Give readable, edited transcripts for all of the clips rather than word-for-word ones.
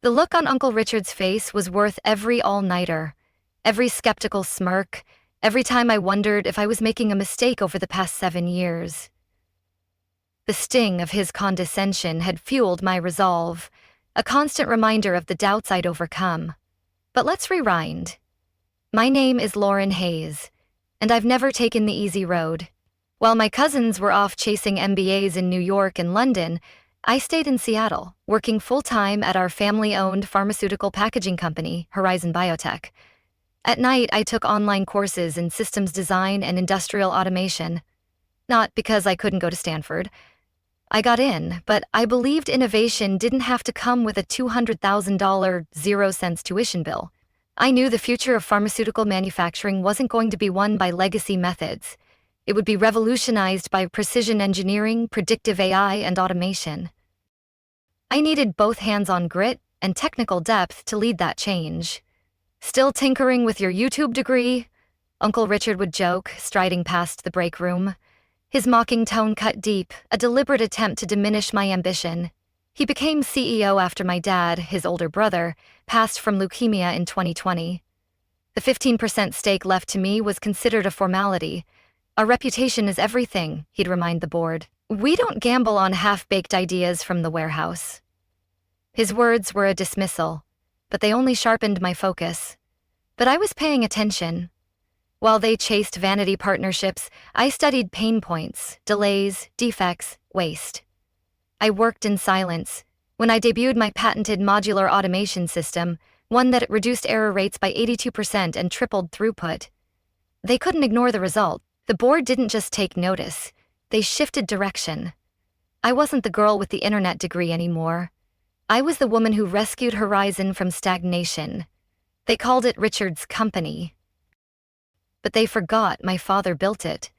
The look on Uncle Richard's face was worth every all-nighter, every skeptical smirk, every time I wondered if I was making a mistake over the past 7 years. The sting of his condescension had fueled my resolve, a constant reminder of the doubts I'd overcome. But let's rewind. My name is Lauren Hayes, and I've never taken the easy road. While my cousins were off chasing MBAs in New York and London, I stayed in Seattle, working full-time at our family-owned pharmaceutical packaging company, Horizon Biotec. At night, I took online courses in systems design and industrial automation. Not because I couldn't go to Stanford. I got in, but I believed innovation didn't have to come with a $200,000 0-cents tuition bill. I knew the future of pharmaceutical manufacturing wasn't going to be won by legacy methods. It would be revolutionized by precision engineering, predictive AI, and automation. I needed both hands-on grit and technical depth to lead that change. "Still tinkering with your YouTube degree?" Uncle Richard would joke, striding past the break room. His mocking tone cut deep, a deliberate attempt to diminish my ambition. He became CEO after my dad, his older brother, passed from leukemia in 2020. The 15% stake left to me was considered a formality. "Our reputation is everything," he'd remind the board. "We don't gamble on half-baked ideas from the warehouse." His words were a dismissal, but they only sharpened my focus. But I was paying attention. While they chased vanity partnerships, I studied pain points, delays, defects, waste. I worked in silence. When I debuted my patented modular automation system, one that reduced error rates by 82% and tripled throughput, they couldn't ignore the result. The board didn't just take notice, they shifted direction. I wasn't the girl with the internet degree anymore. I was the woman who rescued Horizon from stagnation. They called it Richard's company. But they forgot my father built it.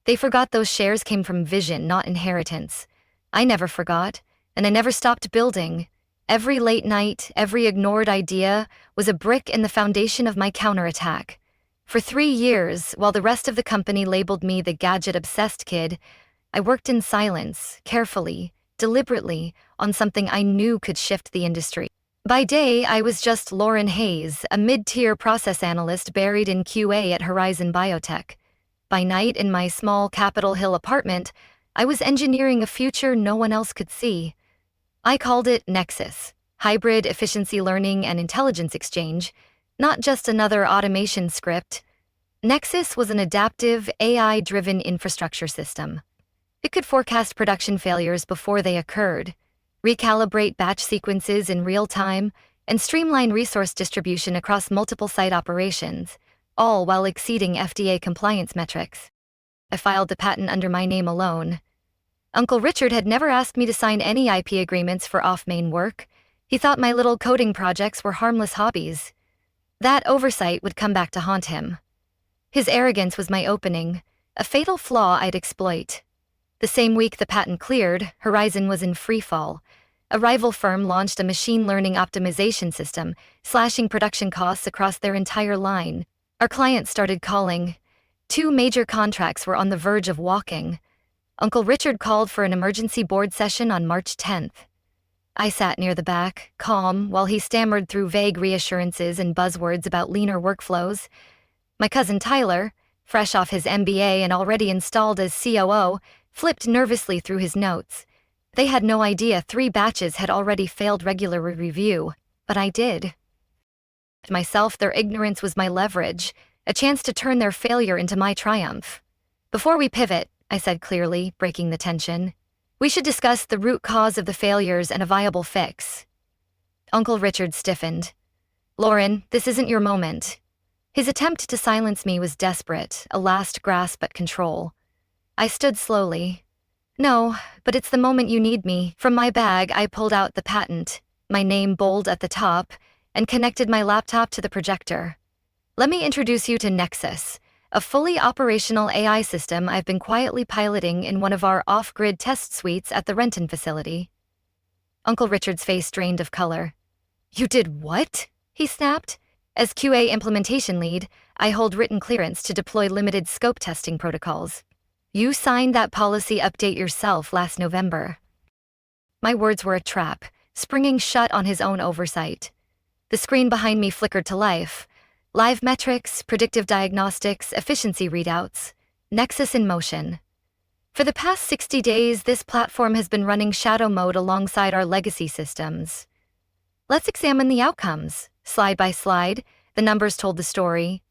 They forgot those shares came from vision, not inheritance. I never forgot, and I never stopped building. Every late night, every ignored idea was a brick in the foundation of my counterattack. For 3 years, while the rest of the company labeled me the gadget-obsessed kid, I worked in silence, carefully, deliberately, on something I knew could shift the industry. By day, I was just Lauren Hayes, a mid-tier process analyst buried in QA at Horizon Biotech. By night, in my small Capitol Hill apartment, I was engineering a future no one else could see. I called it NEXUS, Hybrid Efficiency Learning and Intelligence Exchange, not just another automation script. NEXUS was an adaptive, AI-driven infrastructure system. It could forecast production failures before they occurred, recalibrate batch sequences in real time, and streamline resource distribution across multiple site operations, all while exceeding FDA compliance metrics. I filed the patent under my name alone. Uncle Richard had never asked me to sign any IP agreements for off-main work. He thought my little coding projects were harmless hobbies. That oversight would come back to haunt him. His arrogance was my opening, a fatal flaw I'd exploit. The same week the patent cleared, Horizon was in freefall. A rival firm launched a machine learning optimization system, slashing production costs across their entire line. Our clients started calling. 2 major contracts were on the verge of walking. Uncle Richard called for an emergency board session on March 10th. I sat near the back, calm, while he stammered through vague reassurances and buzzwords about leaner workflows. My cousin Tyler, fresh off his MBA and already installed as COO, flipped nervously through his notes. They had no idea 3 batches had already failed regular review, but I did. To myself, their ignorance was my leverage, a chance to turn their failure into my triumph. "Before we pivot," I said clearly, breaking the tension, "we should discuss the root cause of the failures and a viable fix." Uncle Richard stiffened. "Lauren, this isn't your moment." His attempt to silence me was desperate, a last grasp at control. I stood slowly. "No, but it's the moment you need me." From my bag, I pulled out the patent, my name bold at the top, and connected my laptop to the projector. "Let me introduce you to NEXUS, a fully operational AI system I've been quietly piloting in one of our off-grid test suites at the Renton facility." Uncle Richard's face drained of color. "You did what?" he snapped. "As QA implementation lead, I hold written clearance to deploy limited scope testing protocols. You signed that policy update yourself last November." My words were a trap, springing shut on his own oversight. The screen behind me flickered to life. Live metrics, predictive diagnostics, efficiency readouts. NEXUS in motion. For the past 60 days, this platform has been running shadow mode alongside our legacy systems. Let's examine the outcomes. Slide by slide, the numbers told the story.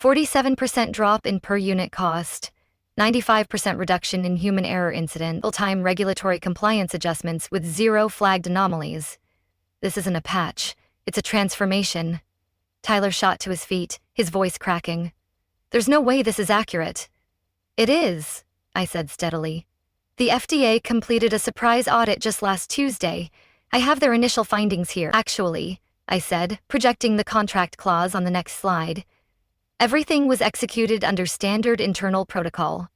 47% drop in per unit cost, 95% reduction in human error incident, real-time regulatory compliance adjustments with 0 flagged anomalies. This isn't a patch, it's a transformation. Tyler shot to his feet, his voice cracking. There's no way this is accurate. It is, I said steadily. The FDA completed a surprise audit just last Tuesday. I have their initial findings here. Actually, I said, projecting the contract clause on the next slide. Everything was executed under standard internal protocol.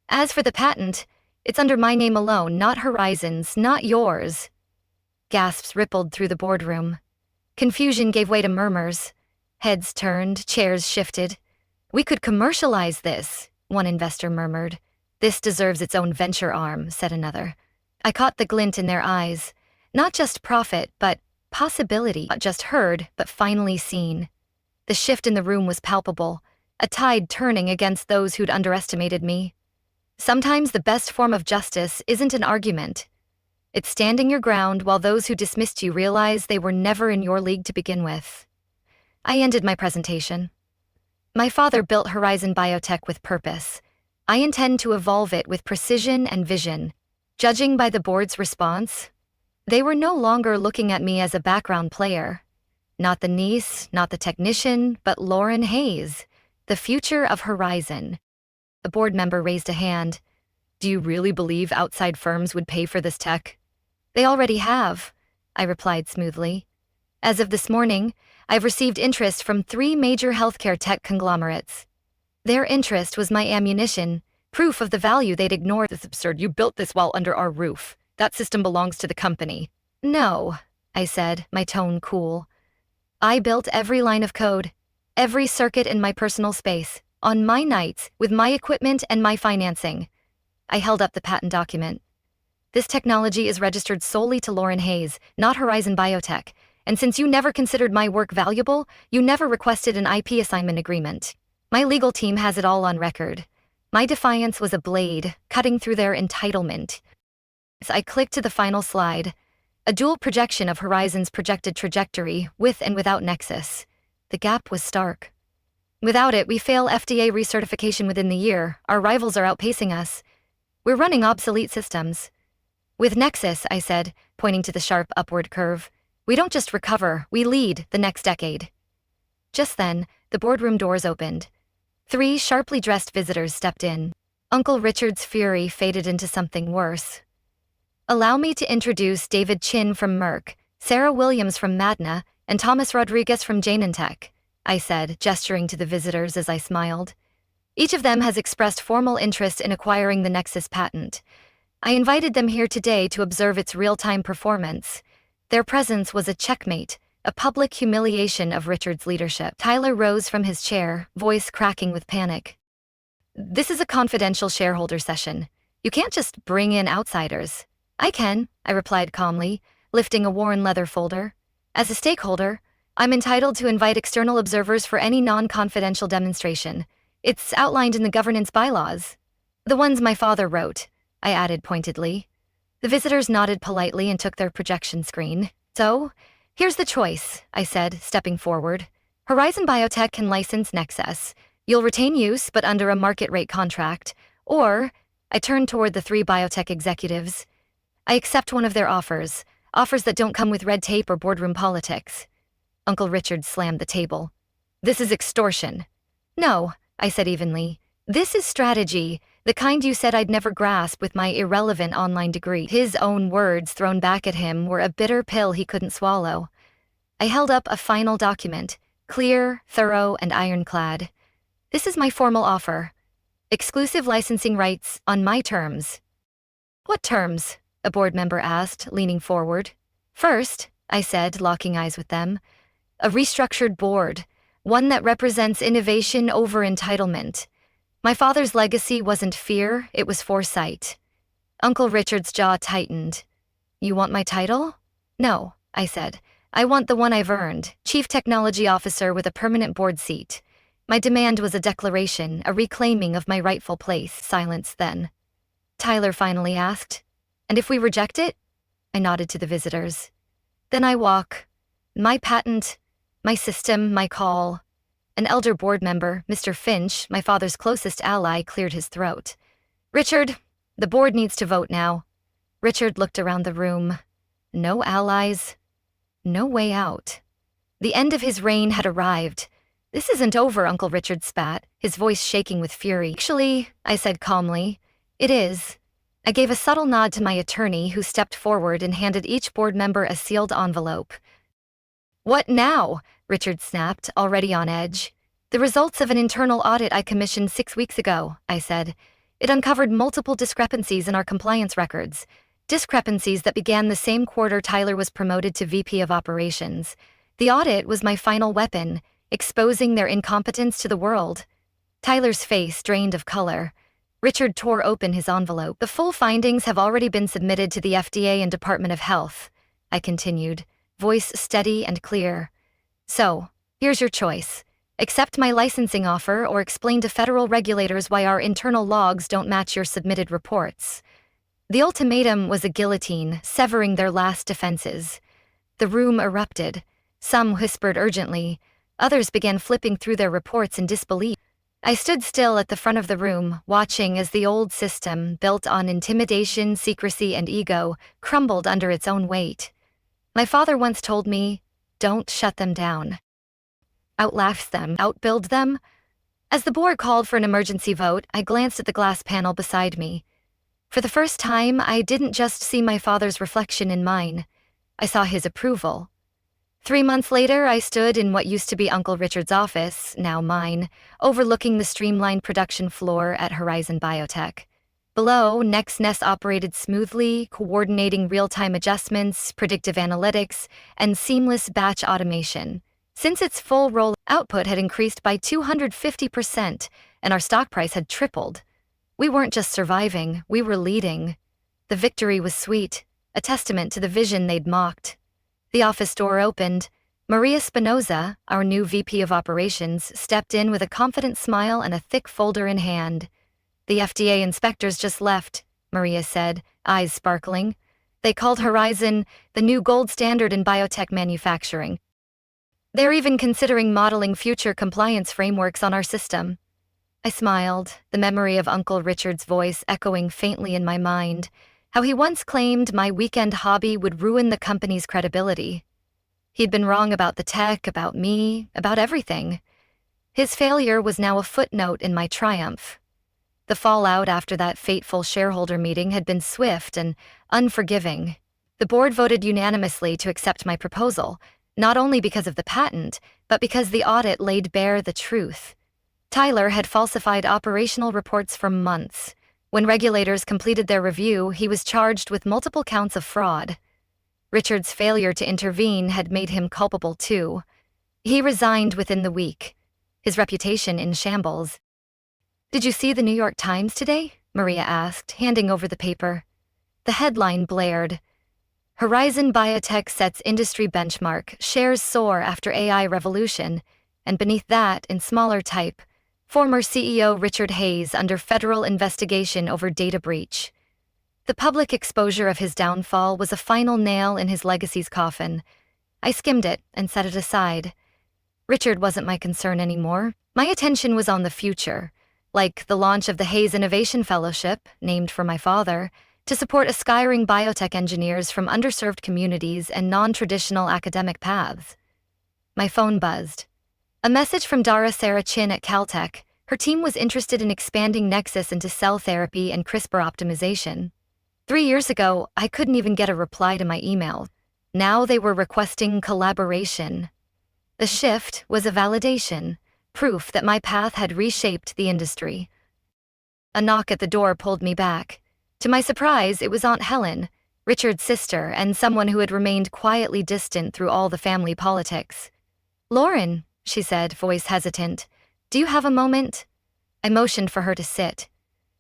As for the patent, it's under my name alone, not Horizon's, not yours. Gasps rippled through the boardroom. Confusion gave way to murmurs. Heads turned, chairs shifted. We could commercialize this, one investor murmured. This deserves its own venture arm, said another. I caught the glint in their eyes. Not just profit, but possibility. Not just heard, but finally seen. The shift in the room was palpable, a tide turning against those who'd underestimated me. Sometimes the best form of justice isn't an argument. It's standing your ground while those who dismissed you realize they were never in your league to begin with. I ended my presentation. My father built Horizon Biotech with purpose. I intend to evolve it with precision and vision. Judging by the board's response, they were no longer looking at me as a background player. Not the niece, not the technician, but Lauren Hayes, the future of Horizon. A board member raised a hand. Do you really believe outside firms would pay for this tech? They already have, I replied smoothly. As of this morning, I've received interest from 3 major healthcare tech conglomerates. Their interest was my ammunition, proof of the value they'd ignored. It's absurd. You built this while under our roof. That system belongs to the company. No, I said, my tone cool. I built every line of code, every circuit in my personal space, on my nights, with my equipment and my financing. I held up the patent document. This technology is registered solely to Lauren Hayes, not Horizon Biotech, and since you never considered my work valuable, you never requested an IP assignment agreement. My legal team has it all on record. My defiance was a blade, cutting through their entitlement. I clicked to the final slide, a dual projection of Horizon's projected trajectory, with and without NEXUS. The gap was stark. Without it, we fail FDA recertification within the year. Our rivals are outpacing us. We're running obsolete systems. With NEXUS, I said, pointing to the sharp upward curve, we don't just recover, we lead the next decade. Just then, the boardroom doors opened. 3 sharply dressed visitors stepped in. Uncle Richard's fury faded into something worse. Allow me to introduce David Chin from Merck, Sarah Williams from Magna, and Thomas Rodriguez from Janentech, I said, gesturing to the visitors as I smiled. Each of them has expressed formal interest in acquiring the NEXUS patent. I invited them here today to observe its real-time performance. Their presence was a checkmate, a public humiliation of Richard's leadership. Tyler rose from his chair, voice cracking with panic. This is a confidential shareholder session. You can't just bring in outsiders. I can, I replied calmly, lifting a worn leather folder. As a stakeholder, I'm entitled to invite external observers for any non-confidential demonstration. It's outlined in the governance bylaws. The ones my father wrote, I added pointedly. The visitors nodded politely and took their projection screen. So, here's the choice, I said, stepping forward. Horizon Biotech can license NEXUS. You'll retain use, but under a market rate contract. Or, I turned toward the 3 biotech executives. I accept one of their offers that don't come with red tape or boardroom politics. Uncle Richard slammed the table. This is extortion. No, I said evenly. This is strategy, the kind you said I'd never grasp with my irrelevant online degree. His own words thrown back at him were a bitter pill he couldn't swallow. I held up a final document, clear, thorough, and ironclad. This is my formal offer. Exclusive licensing rights on my terms. What terms? A board member asked, leaning forward. First, I said, locking eyes with them, a restructured board, one that represents innovation over entitlement. My father's legacy wasn't fear, it was foresight. Uncle Richard's jaw tightened. You want my title? No, I said. I want the one I've earned, Chief Technology Officer with a permanent board seat. My demand was a declaration, a reclaiming of my rightful place. Silence then. Tyler finally asked, "And if we reject it?" I nodded to the visitors. "Then I walk. My patent, my system, my call." An elder board member, Mr. Finch, my father's closest ally, cleared his throat. "Richard, the board needs to vote now." Richard looked around the room. No allies. No way out. The end of his reign had arrived. "This isn't over," Uncle Richard spat, his voice shaking with fury. "Actually," I said calmly, "it is." I gave a subtle nod to my attorney, who stepped forward and handed each board member a sealed envelope. "What now?" Richard snapped, already on edge. "The results of an internal audit I commissioned 6 weeks ago," I said. "It uncovered multiple discrepancies in our compliance records. Discrepancies that began the same quarter Tyler was promoted to VP of Operations. The audit was my final weapon, exposing their incompetence to the world." Tyler's face drained of color. Richard tore open his envelope. "The full findings have already been submitted to the FDA and Department of Health," I continued, voice steady and clear. "So, here's your choice. Accept my licensing offer or explain to federal regulators why our internal logs don't match your submitted reports." The ultimatum was a guillotine, severing their last defenses. The room erupted. Some whispered urgently. Others began flipping through their reports in disbelief. I stood still at the front of the room, watching as the old system, built on intimidation, secrecy, and ego, crumbled under its own weight. My father once told me, "Don't shut them down. Outlast them, outbuild them." As the board called for an emergency vote, I glanced at the glass panel beside me. For the first time, I didn't just see my father's reflection in mine. I saw his approval. 3 months later, I stood in what used to be Uncle Richard's office, now mine, overlooking the streamlined production floor at Horizon Biotec. Below, NEXUS operated smoothly, coordinating real-time adjustments, predictive analytics, and seamless batch automation. Since its full roll, output had increased by 250%, and our stock price had tripled. We weren't just surviving, we were leading. The victory was sweet, a testament to the vision they'd mocked. The office door opened. Maria Spinoza, our new VP of Operations, stepped in with a confident smile and a thick folder in hand. "The FDA inspectors just left," Maria said, eyes sparkling. "They called Horizon the new gold standard in biotech manufacturing. They're even considering modeling future compliance frameworks on our system." I smiled, the memory of Uncle Richard's voice echoing faintly in my mind, how he once claimed my weekend hobby would ruin the company's credibility. He'd been wrong about the tech, about me, about everything. His failure was now a footnote in my triumph. The fallout after that fateful shareholder meeting had been swift and unforgiving. The board voted unanimously to accept my proposal, not only because of the patent, but because the audit laid bare the truth. Tyler had falsified operational reports for months. When regulators completed their review, he was charged with multiple counts of fraud. Richard's failure to intervene had made him culpable too. He resigned within the week, his reputation in shambles. "Did you see the New York Times today?" Maria asked, handing over the paper. The headline blared, "Horizon Biotech sets industry benchmark, shares soar after AI revolution," and beneath that, in smaller type, "Former CEO Richard Hayes under federal investigation over data breach." The public exposure of his downfall was a final nail in his legacy's coffin. I skimmed it and set it aside. Richard wasn't my concern anymore. My attention was on the future, like the launch of the Hayes Innovation Fellowship, named for my father, to support aspiring biotech engineers from underserved communities and non-traditional academic paths. My phone buzzed. A message from Dara Sarah Chin at Caltech. Her team was interested in expanding NEXUS into cell therapy and CRISPR optimization. 3 years ago, I couldn't even get a reply to my email. Now they were requesting collaboration. The shift was a validation, proof that my path had reshaped the industry. A knock at the door pulled me back. To my surprise, it was Aunt Helen, Richard's sister, and someone who had remained quietly distant through all the family politics. "Lauren," she said, voice hesitant, "do you have a moment?" I motioned for her to sit.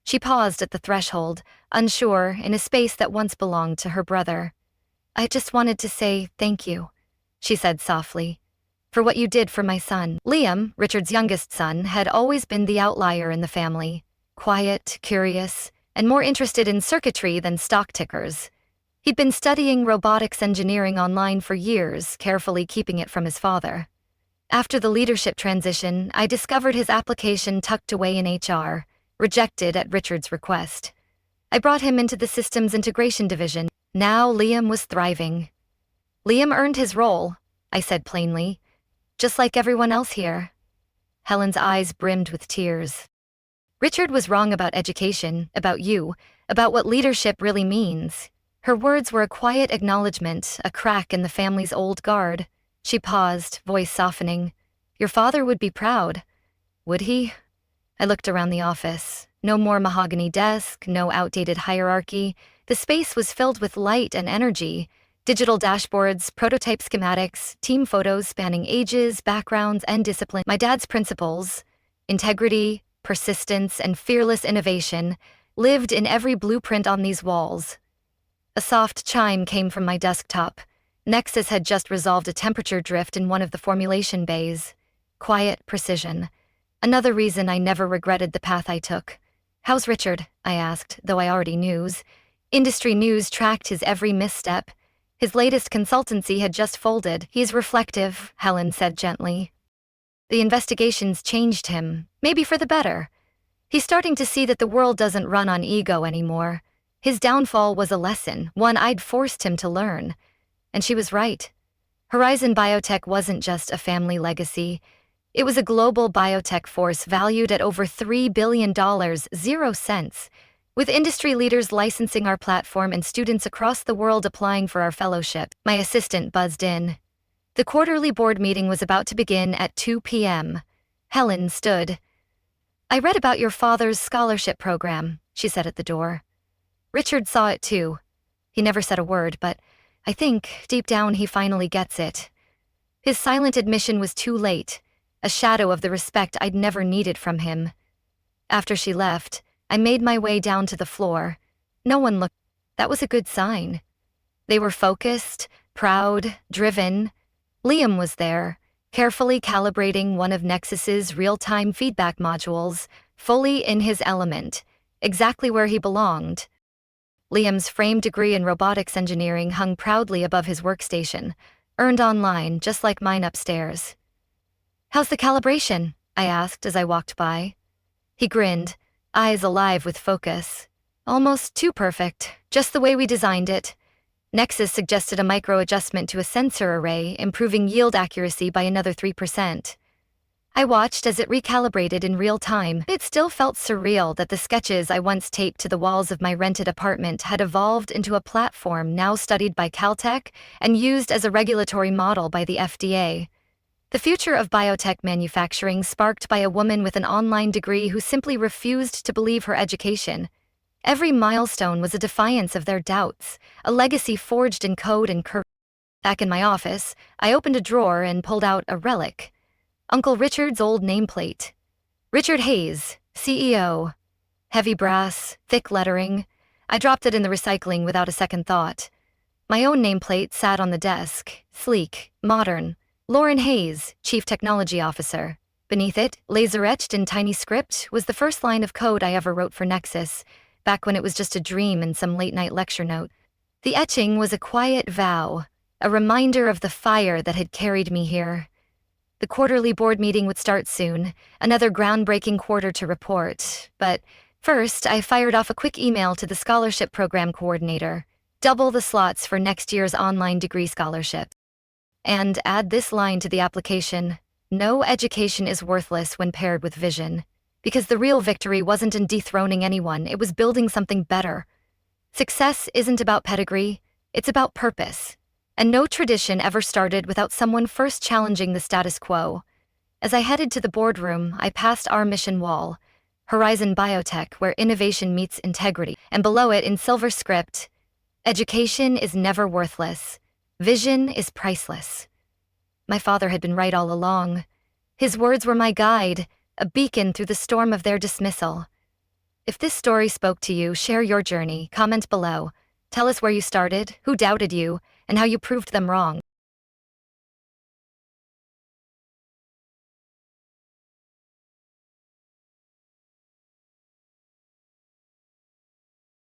She paused at the threshold, unsure, in a space that once belonged to her brother. I just wanted to say thank you, she said softly, for what you did for my son. Liam, Richard's youngest son, had always been the outlier in the family, quiet, curious, and more interested in circuitry than stock tickers. He'd been studying robotics engineering online for years, carefully keeping it from his father. After the leadership transition, I discovered his application tucked away in HR, rejected at Richard's request. I brought him into the systems integration division. Now Liam was thriving. Liam earned his role, I said plainly, just like everyone else here. Helen's eyes brimmed with tears. Richard was wrong about education, about you, about what leadership really means. Her words were a quiet acknowledgement, a crack in the family's old guard. She paused, voice softening. Your father would be proud. Would he? I looked around the office. No more mahogany desk, no outdated hierarchy. The space was filled with light and energy. Digital dashboards, prototype schematics, team photos spanning ages, backgrounds, and discipline. My dad's principles, integrity, persistence, and fearless innovation, lived in every blueprint on these walls. A soft chime came from my desktop. NEXUS had just resolved a temperature drift in one of the formulation bays. Quiet precision. Another reason I never regretted the path I took. How's Richard? I asked, though I already knew. Industry news tracked his every misstep. His latest consultancy had just folded. He's reflective, Helen said gently. The investigations changed him, maybe for the better. He's starting to see that the world doesn't run on ego anymore. His downfall was a lesson, one I'd forced him to learn. And she was right. Horizon Biotec wasn't just a family legacy. It was a global biotech force valued at over $3 billion, 0 cents, with industry leaders licensing our platform and students across the world applying for our fellowship. My assistant buzzed in. The quarterly board meeting was about to begin at 2 p.m. Helen stood. I read about your father's scholarship program, she said at the door. Richard saw it too. He never said a word, but I think, deep down, he finally gets it. His silent admission was too late, a shadow of the respect I'd never needed from him. After she left, I made my way down to the floor. No one looked. That was a good sign. They were focused, proud, driven. Liam was there, carefully calibrating one of NEXUS's real-time feedback modules, fully in his element, exactly where he belonged. Liam's framed degree in robotics engineering hung proudly above his workstation, earned online just like mine upstairs. How's the calibration? I asked as I walked by. He grinned, eyes alive with focus. Almost too perfect, just the way we designed it. NEXUS suggested a micro-adjustment to a sensor array, improving yield accuracy by another 3%. I watched as it recalibrated in real time. It still felt surreal that the sketches I once taped to the walls of my rented apartment had evolved into a platform now studied by Caltech and used as a regulatory model by the FDA. The future of biotech manufacturing sparked by a woman with an online degree who simply refused to believe her education. Every milestone was a defiance of their doubts, a legacy forged in code and curve. Back in my office, I opened a drawer and pulled out a relic. Uncle Richard's old nameplate. Richard Hayes, CEO. Heavy brass, thick lettering. I dropped it in the recycling without a second thought. My own nameplate sat on the desk, sleek, modern. Lauren Hayes, Chief Technology Officer. Beneath it, laser-etched in tiny script, was the first line of code I ever wrote for NEXUS, back when it was just a dream in some late-night lecture note. The etching was a quiet vow, a reminder of the fire that had carried me here. The quarterly board meeting would start soon, another groundbreaking quarter to report, but first I fired off a quick email to the scholarship program coordinator. Double the slots for next year's online degree scholarship. And add this line to the application: no education is worthless when paired with vision. Because the real victory wasn't in dethroning anyone, it was building something better. Success isn't about pedigree, it's about purpose. And no tradition ever started without someone first challenging the status quo. As I headed to the boardroom, I passed our mission wall, Horizon Biotec, where innovation meets integrity, and below it in silver script, education is never worthless. Vision is priceless. My father had been right all along. His words were my guide, a beacon through the storm of their dismissal. If this story spoke to you, share your journey, comment below. Tell us where you started, who doubted you, and how you proved them wrong.